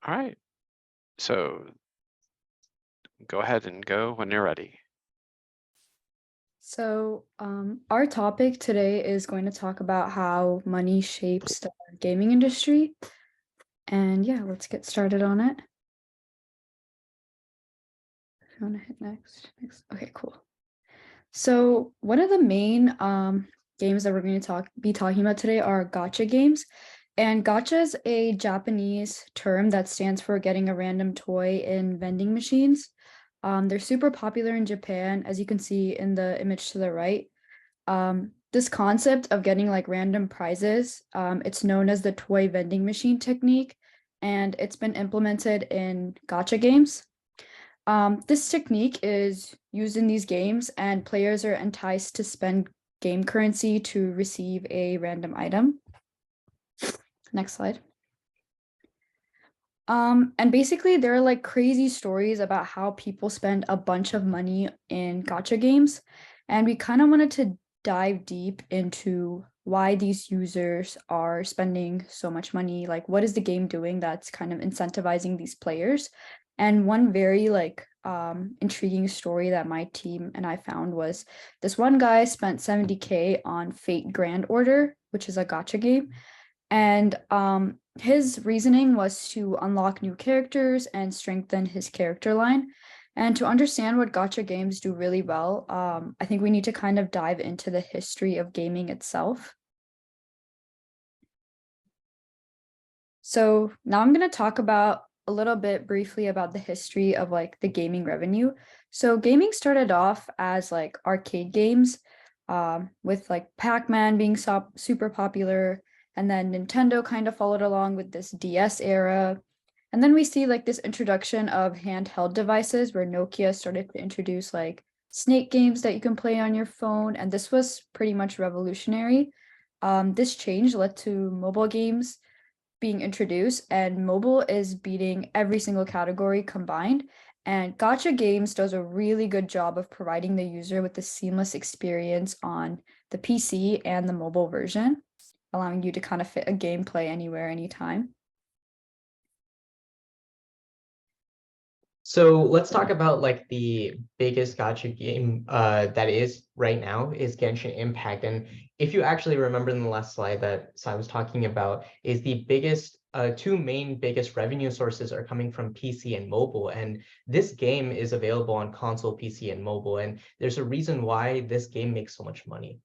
All right. So go ahead and go when you're ready. Our topic today is going to talk about how money shapes the gaming industry. And yeah, let's get started on it. If you want to hit next, next. Okay, cool. So, one of the main games that we're going to be talking about today are gotcha games. And gotcha is a Japanese term that stands for getting a random toy in vending machines. They're super popular in Japan, as you can see in the image to the right. This concept of getting like random prizes, it's known as the toy vending machine technique, and it's been implemented in gotcha games. This technique is used in these games, and players are enticed to spend game currency to receive a random item. Next slide. And basically there are like crazy stories about how people spend a bunch of money in gotcha games. And we kind of wanted to dive deep into why these users are spending so much money. Like, what is the game doing that's kind of incentivizing these players? And one very like intriguing story that my team and I found was this one guy spent 70K on Fate Grand Order, which is a gotcha game. And his reasoning was to unlock new characters and strengthen his character line. And to understand what gotcha games do really well, I think we need to kind of dive into the history of gaming itself. So now I'm going to talk about a little bit briefly about the history of like the gaming revenue. So gaming started off as like arcade games, with like Pac-Man being super popular, and then Nintendo kind of followed along with this DS era. And then we see like this introduction of handheld devices where Nokia started to introduce like snake games that you can play on your phone, and this was pretty much revolutionary. This change led to mobile games being introduced, and mobile is beating every single category combined. And Gotcha Games does a really good job of providing the user with a seamless experience on the PC and the mobile version, allowing you to kind of fit a gameplay anywhere, anytime. So let's talk about like the biggest gotcha game that is right now is Genshin Impact. And if you actually remember in the last slide that Sai was talking about, is the biggest two main biggest revenue sources are coming from PC and mobile. And this game is available on console, PC, and mobile. And there's a reason why this game makes so much money.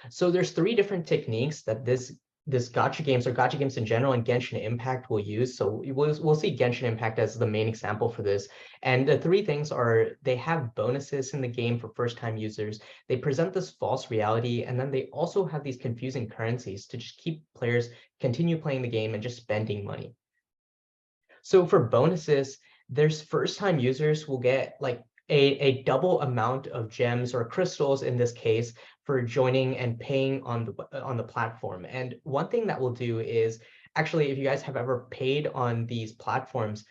So there's three different techniques that this gotcha games or gotcha games in general and Genshin Impact will use. So we'll see Genshin Impact as the main example for this. And the three things are they have bonuses in the game for first-time users. They present this false reality, and then they also have these confusing currencies to just keep players continue playing the game and just spending money. So for bonuses, there's first-time users will get like a double amount of gems or crystals in this case for joining and paying on the platform. And one thing that we'll do is actually, if you guys have ever paid on these platforms,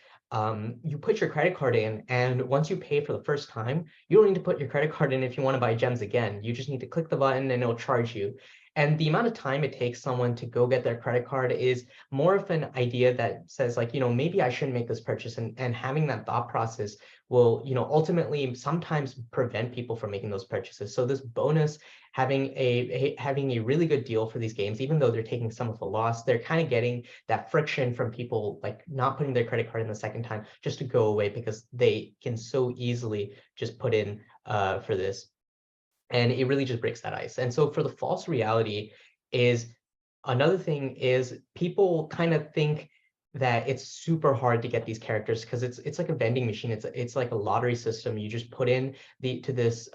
you put your credit card in, and once you pay for the first time, you don't need to put your credit card in if you want to buy gems again. You just need to click the button and it'll charge you. And the amount of time it takes someone to go get their credit card is more of an idea that says like, maybe I shouldn't make this purchase. And having that thought process will, ultimately sometimes prevent people from making those purchases. So this bonus, having a really good deal for these games, even though they're taking some of the loss, they're kind of getting that friction from people like not putting their credit card in the second time just to go away because they can so easily just put in for this. And it really just breaks that ice. And so for the false reality is another thing is people kind of think that it's super hard to get these characters because it's like a vending machine. It's like a lottery system. You just put in this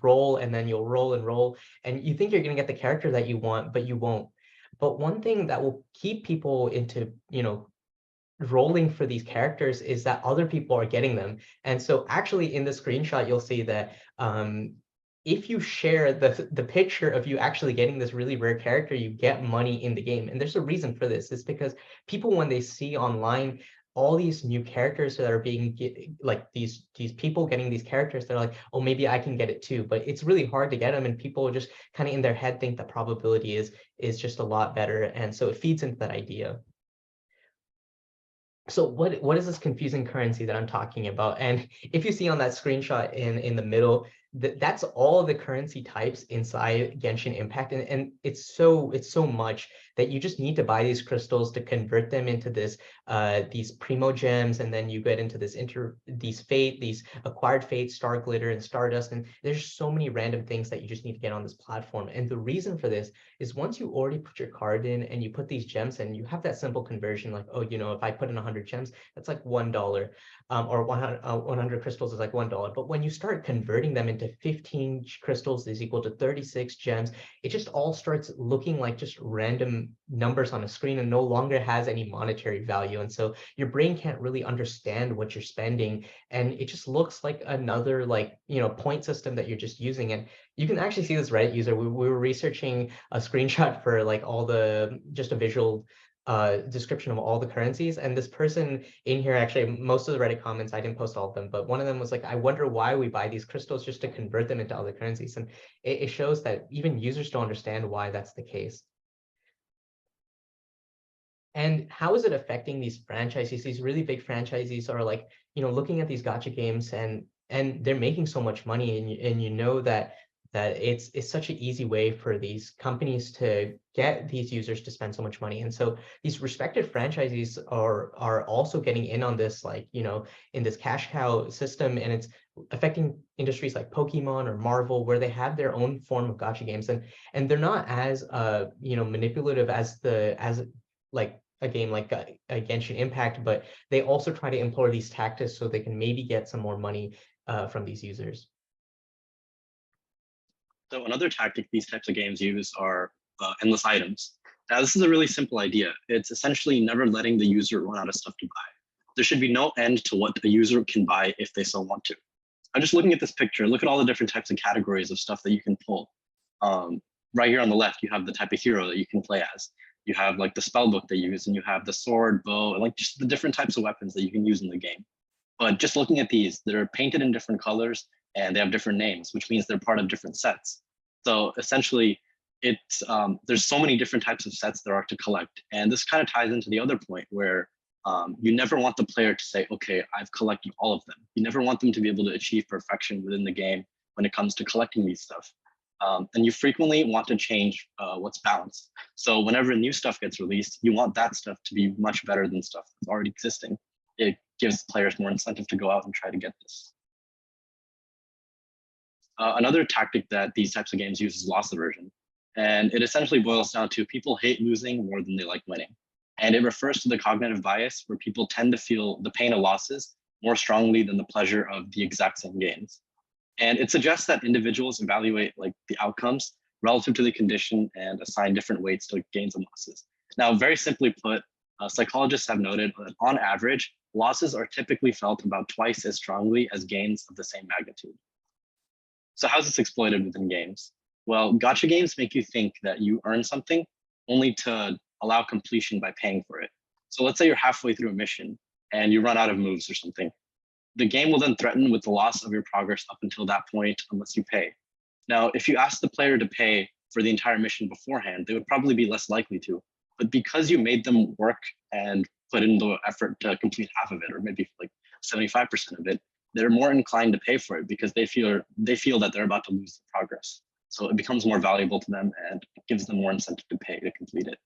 roll, and then you'll roll and roll, and you think you're gonna get the character that you want, but you won't. But one thing that will keep people into rolling for these characters is that other people are getting them. And so actually in the screenshot, you'll see that if you share the picture of you actually getting this really rare character, you get money in the game. And there's a reason for this. It's because people, when they see online all these new characters that are like these people getting these characters, they're like, oh, maybe I can get it too. But it's really hard to get them, and people just kind of in their head think the probability is just a lot better. And so it feeds into that idea. So what is this confusing currency that I'm talking about? And if you see on that screenshot in the middle, that's all the currency types inside Genshin Impact, and it's so much that you just need to buy these crystals to convert them into these primo gems, and then you get into these acquired fate, star glitter, and stardust, and there's so many random things that you just need to get on this platform. And the reason for this is once you already put your card in and you put these gems in, you have that simple conversion like, oh, if I put in 100 gems, that's like $1, or 100 crystals is like $1. But when you start converting them into 15 crystals is equal to 36 gems, it just all starts looking like just random numbers on a screen and no longer has any monetary value. And so your brain can't really understand what you're spending. And it just looks like another point system that you're just using. And you can actually see this Reddit user. We were researching a screenshot for like just a visual description of all the currencies. And this person in here, actually, most of the Reddit comments, I didn't post all of them, but one of them was like, I wonder why we buy these crystals just to convert them into other currencies. And it shows that even users don't understand why that's the case. And how is it affecting these franchises? These really big franchises are like, looking at these gacha games and they're making so much money, and you know that it's such an easy way for these companies to get these users to spend so much money. And so these respected franchises are also getting in on this, in this cash cow system, and it's affecting industries like Pokemon or Marvel, where they have their own form of gacha games, and they're not as manipulative as like a game like a Genshin Impact, but they also try to employ these tactics so they can maybe get some more money from these users. So another tactic these types of games use are endless items. Now, this is a really simple idea. It's essentially never letting the user run out of stuff to buy. There should be no end to what a user can buy if they so want to. I'm just looking at this picture. Look at all the different types of categories of stuff that you can pull. Right here on the left, you have the type of hero that you can play as. You have like the spell book they use, and you have the sword, bow, and like just the different types of weapons that you can use in the game. But just looking at these, they're painted in different colors and they have different names, which means they're part of different sets. So essentially, it's there's so many different types of sets there are to collect. And this kind of ties into the other point where you never want the player to say, okay, I've collected all of them. You never want them to be able to achieve perfection within the game when it comes to collecting these stuff. And you frequently want to change what's balanced. So whenever new stuff gets released, you want that stuff to be much better than stuff that's already existing. It gives players more incentive to go out and try to get this. Another tactic that these types of games use is loss aversion. And it essentially boils down to people hate losing more than they like winning. And it refers to the cognitive bias where people tend to feel the pain of losses more strongly than the pleasure of the exact same gains. And it suggests that individuals evaluate like the outcomes relative to the condition and assign different weights to gains and losses. Now, very simply put, psychologists have noted that on average, losses are typically felt about twice as strongly as gains of the same magnitude. So how's this exploited within games? Well, gacha games make you think that you earn something only to allow completion by paying for it. So let's say you're halfway through a mission and you run out of moves or something. The game will then threaten with the loss of your progress up until that point unless you pay. Now, if you ask the player to pay for the entire mission beforehand, they would probably be less likely to. But because you made them work and put in the effort to complete half of it, or maybe like 75% of it, they're more inclined to pay for it because they feel that they're about to lose the progress. So it becomes more valuable to them and it gives them more incentive to pay to complete it.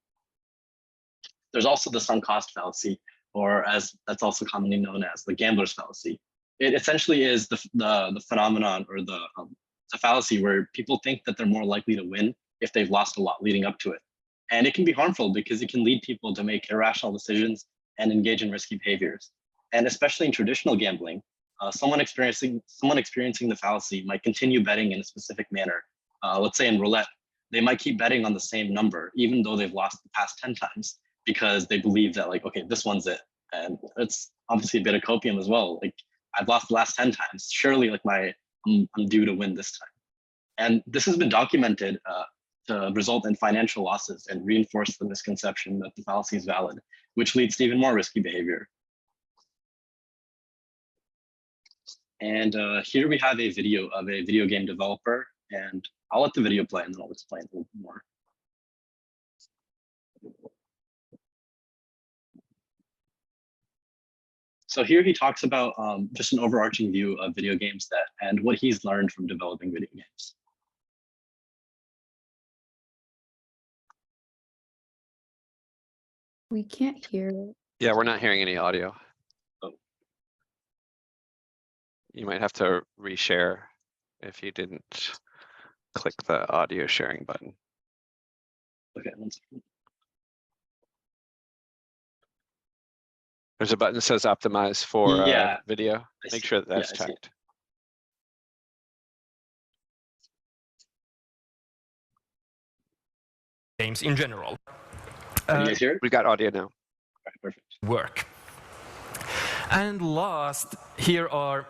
There's also the sunk cost fallacy, or as that's also commonly known as the gambler's fallacy. It essentially is the phenomenon or the fallacy where people think that they're more likely to win if they've lost a lot leading up to it. And it can be harmful because it can lead people to make irrational decisions and engage in risky behaviors. And especially in traditional gambling, someone experiencing the fallacy might continue betting in a specific manner. Let's say in roulette, they might keep betting on the same number, even though they've lost the past 10 times, because they believe that like, okay, this one's it. And it's obviously a bit of copium as well. Like I've lost the last 10 times. Surely like I'm due to win this time. And this has been documented to result in financial losses and reinforce the misconception that the fallacy is valid, which leads to even more risky behavior. And here we have a video of a video game developer, and I'll let the video play and then I'll explain a little bit more. So here he talks about just an overarching view of video games and what he's learned from developing video games. We can't hear. Yeah, we're not hearing any audio. Oh. You might have to reshare if you didn't click the audio sharing button. Okay, one second. There's a button that says optimize for Yeah, video. I Make see. sure that that's Yeah, I see. checked. Games in general. Can you guys hear it? We got audio now. All right, perfect. Work. And last, here are,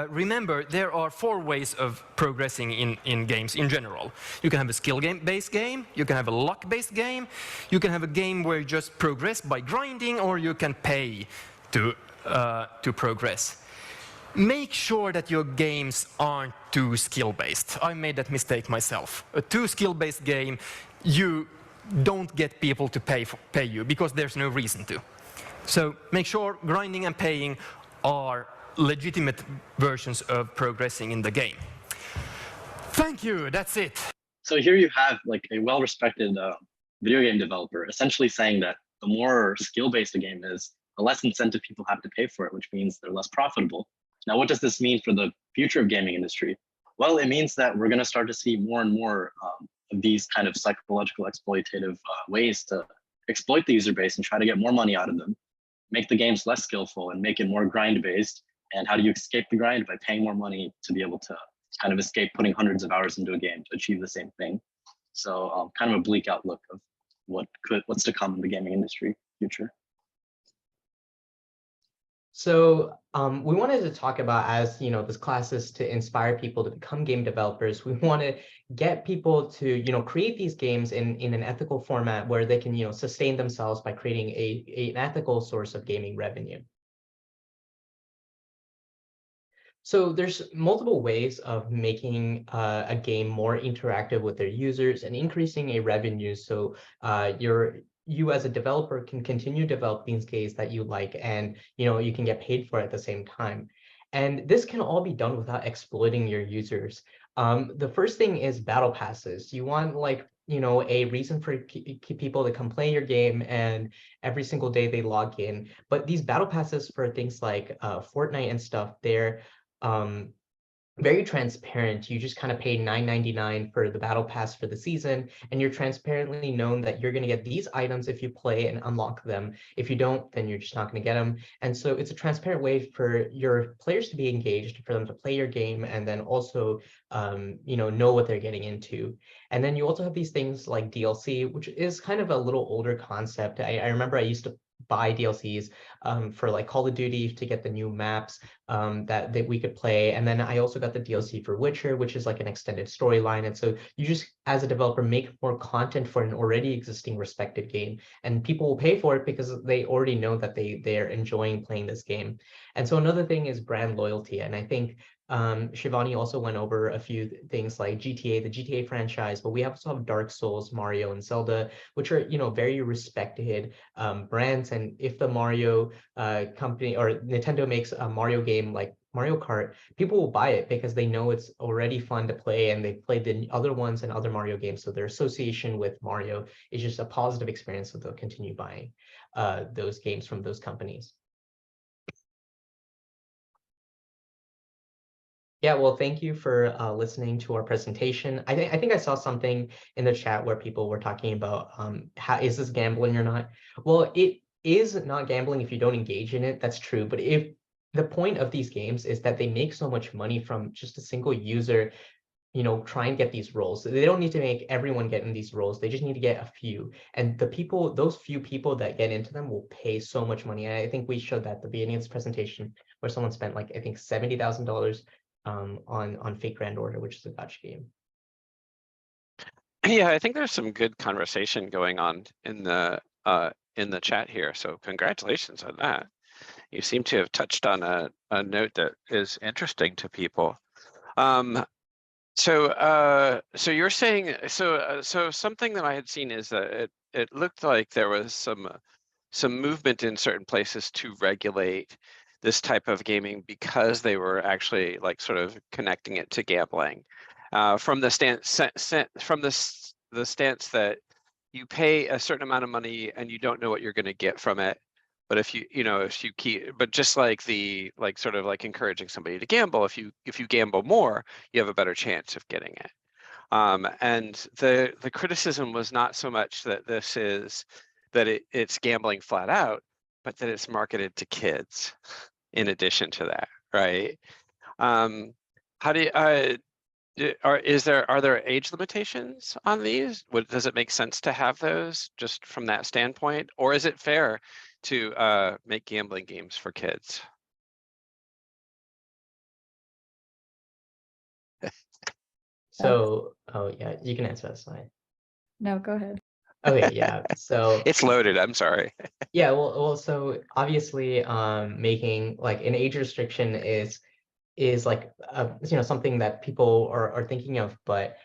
remember, there are 4 ways of progressing in games in general. You can have a skill-based game, you can have a luck-based game, you can have a game where you just progress by grinding, or you can pay to progress. Make sure that your games aren't too skill-based. I made that mistake myself. A too skill-based game, you don't get people to pay you because there's no reason to. So make sure grinding and paying are legitimate versions of progressing in the game. Thank you, that's it. So here you have like a well-respected video game developer essentially saying that the more skill-based a game is, the less incentive people have to pay for it, which means they're less profitable. Now, what does this mean for the future of gaming industry? Well, it means that we're going to start to see more and more of these kind of psychological exploitative ways to exploit the user base and try to get more money out of them, make the games less skillful and make it more grind-based. And how do you escape the grind? By paying more money to be able to kind of escape putting hundreds of hours into a game to achieve the same thing. So kind of a bleak outlook of what's to come in the gaming industry future. So we wanted to talk about, as you know, this class is to inspire people to become game developers. We want to get people to, create these games in an ethical format where they can, sustain themselves by creating an ethical source of gaming revenue. So there's multiple ways of making a game more interactive with their users and increasing a revenue. So you as a developer can continue developing these games that you like, and you can get paid for it at the same time. And this can all be done without exploiting your users. The first thing is battle passes. You want a reason for people to come play your game, and every single day they log in. But these battle passes for things like Fortnite and stuff, they're very transparent. You just kind of pay $9.99 for the battle pass for the season, and you're transparently known that you're going to get these items if you play and unlock them. If you don't, then you're just not going to get them. And so it's a transparent way for your players to be engaged, for them to play your game, and then also know what they're getting into. And then you also have these things like DLC, which is kind of a little older concept. I remember I used to buy DLCs for like Call of Duty to get the new maps that we could play. And then I also got the DLC for Witcher, which is like an extended storyline. And so you just, as a developer, make more content for an already existing respected game, and people will pay for it because they already know that they're enjoying playing this game. And so another thing is brand loyalty. And I think Shivani also went over a few things like GTA, the GTA franchise, but we also have Dark Souls, Mario, and Zelda, which are very respected brands. And if the Mario company or Nintendo makes a Mario game like Mario Kart, people will buy it because they know it's already fun to play, and they've played the other ones and other Mario games. So their association with Mario is just a positive experience, so they'll continue buying those games from those companies. Yeah, well, thank you for listening to our presentation. I think I saw something in the chat where people were talking about how is this gambling or not? Well, it is not gambling if you don't engage in it. That's true. But if the point of these games is that they make so much money from just a single user, try and get these roles. They don't need to make everyone get in these roles. They just need to get a few. And those few people that get into them will pay so much money. And I think we showed that at the beginning of this presentation, where someone spent like, I think $70,000 on Fake Grand Order, which is a gacha game. Yeah, I think there's some good conversation going on in the chat here. So congratulations on that. You seem to have touched on a note that is interesting to people. So you're saying so something that I had seen is that it looked like there was some some movement in certain places to regulate this type of gaming because they were actually like sort of connecting it to gambling, from the stance the stance that you pay a certain amount of money and you don't know what you're going to get from it. But if you keep, but just like sort of like encouraging somebody to gamble, if you gamble more, you have a better chance of getting it. And the criticism was not so much that it's gambling flat out, but that it's marketed to kids in addition to that, right? How do you, are there age limitations on these? Does it make sense to have those just from that standpoint? Or is it fair to make gambling games for kids? So, oh yeah, you can answer that slide. No, go ahead. Okay, yeah. So It's loaded, I'm sorry. yeah, well, so obviously, making like an age restriction is like something that people are thinking of, but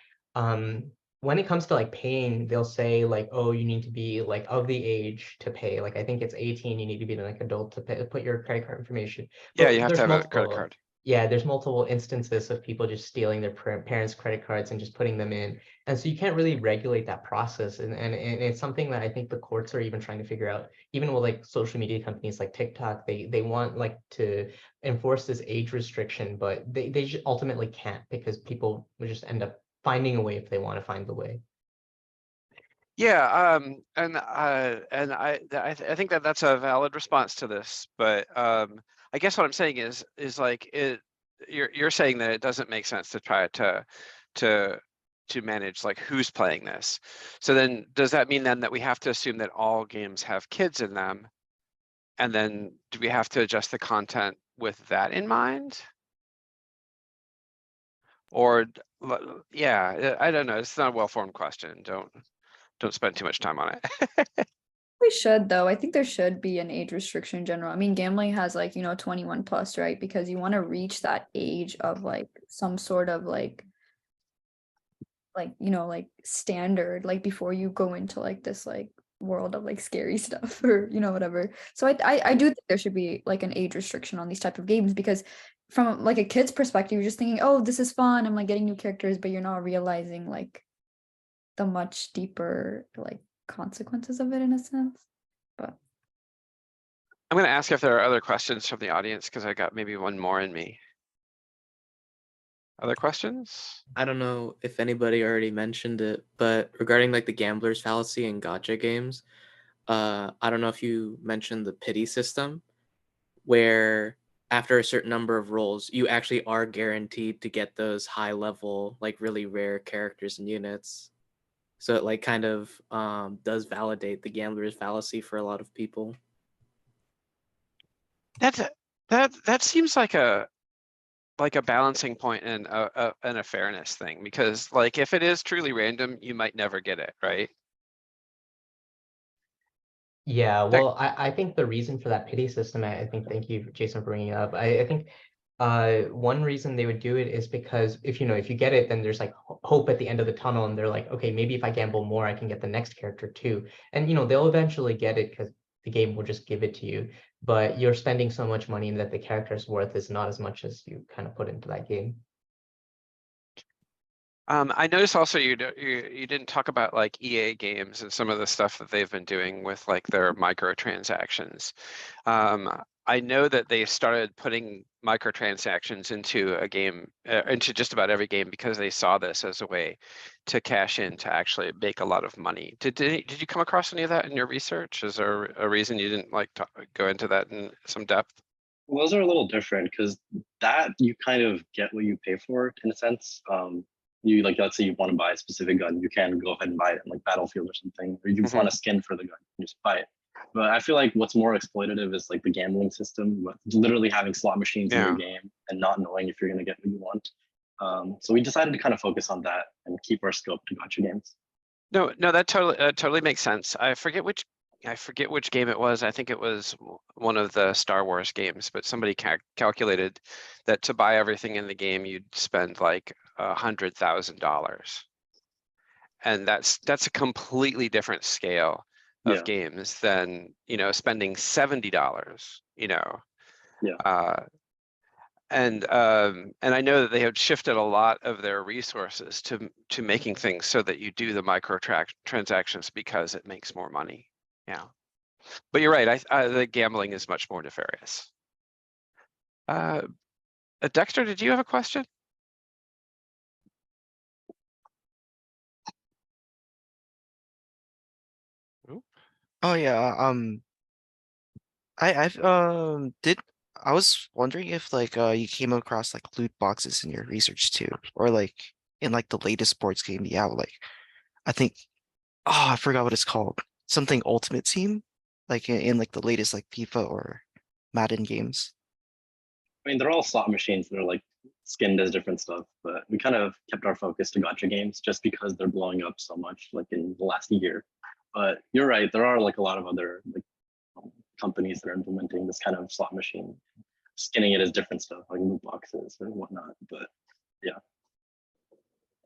when it comes to like paying, they'll say like, oh, you need to be like of the age to pay. Like I think it's 18, you need to be like adult to pay, put your credit card information. Yeah, But you have to there's have a credit multiple, card. yeah, there's multiple instances of people just stealing their parents' credit cards and just putting them in. And so you can't really regulate that process. And it's something that I think the courts are even trying to figure out, even with like social media companies like TikTok, they want like to enforce this age restriction, but they just ultimately can't because people will just end up finding a way if they want to find the way. Yeah, and I think that that's a valid response to this, but I guess what I'm saying is like you're saying that it doesn't make sense to try to manage like who's playing this. So then does that mean then that we have to assume that all games have kids in them? And then do we have to adjust the content with that in mind? Or yeah, I don't know. It's not a well-formed question. Don't spend too much time on it. We should though. I think there should be an age restriction in general. I mean, gambling has like, 21 plus, right? Because you want to reach that age of like some sort of like like standard, like before you go into like this like world of like scary stuff or whatever. So I do think there should be like an age restriction on these type of games, because from like a kid's perspective, you're just thinking, oh, this is fun, I'm like getting new characters, but you're not realizing like the much deeper like consequences of it in a sense. But I'm going to ask if there are other questions from the audience because I got maybe one more in me. Other questions? I don't know if anybody already mentioned it, but regarding like the gambler's fallacy in gacha games, I don't know if you mentioned the pity system, where after a certain number of rolls, you actually are guaranteed to get those high level, like really rare characters and units. So it like kind of does validate the gambler's fallacy for a lot of people. That seems like a balancing point and a fairness thing, because like if it is truly random, you might never get it, right? Yeah, well, I think the reason for that pity system, I think, thank you, Jason, for bringing it up. I think one reason they would do it is because if you get it, then there's like hope at the end of the tunnel, and they're like, okay, maybe if I gamble more, I can get the next character too. And they'll eventually get it because the game will just give it to you. But you're spending so much money that the character's worth is not as much as you kind of put into that game. I noticed also you didn't talk about like EA games and some of the stuff that they've been doing with like their microtransactions. I know that they started putting microtransactions into a game, into just about every game, because they saw this as a way to cash in to actually make a lot of money. Did you come across any of that in your research? Is there a reason you didn't like go into that in some depth? Well, those are a little different because that you kind of get what you pay for in a sense. You like, let's say you want to buy a specific gun, you can go ahead and buy it in like Battlefield or something, or you just want a skin for the gun, you just buy it. But I feel like what's more exploitative is like the gambling system, with literally having slot machines in your game and not knowing if you're going to get what you want. So we decided to kind of focus on that and keep our scope to gacha games. No, that totally makes sense. I forget which game it was. I think it was one of the Star Wars games, but somebody calculated that to buy everything in the game, you'd spend like $100,000, and that's a completely different scale of Yeah. games than, you know, spending $70, you know. Yeah. And I know that they have shifted a lot of their resources to making things so that you do the transactions because it makes more money. Yeah, but you're right. The gambling is much more nefarious. Dexter, did you have a question? Oh yeah, I was wondering if like you came across like loot boxes in your research too, or like in like the latest sports game, yeah, like I think I forgot what it's called. Something Ultimate Team, like in like the latest like FIFA or Madden games. I mean, they're all slot machines that are like skinned as different stuff, but we kind of kept our focus to gacha games just because they're blowing up so much, like in the last year. But you're right, there are like a lot of other like companies that are implementing this kind of slot machine, skinning it as different stuff like loot boxes or whatnot. But yeah.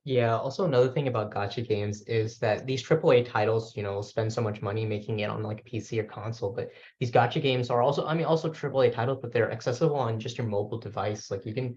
Yeah, also another thing about gacha games is that these AAA titles, you know, spend so much money making it on like PC or console, but these gacha games are also, I mean, also AAA titles, but they're accessible on just your mobile device. Like you can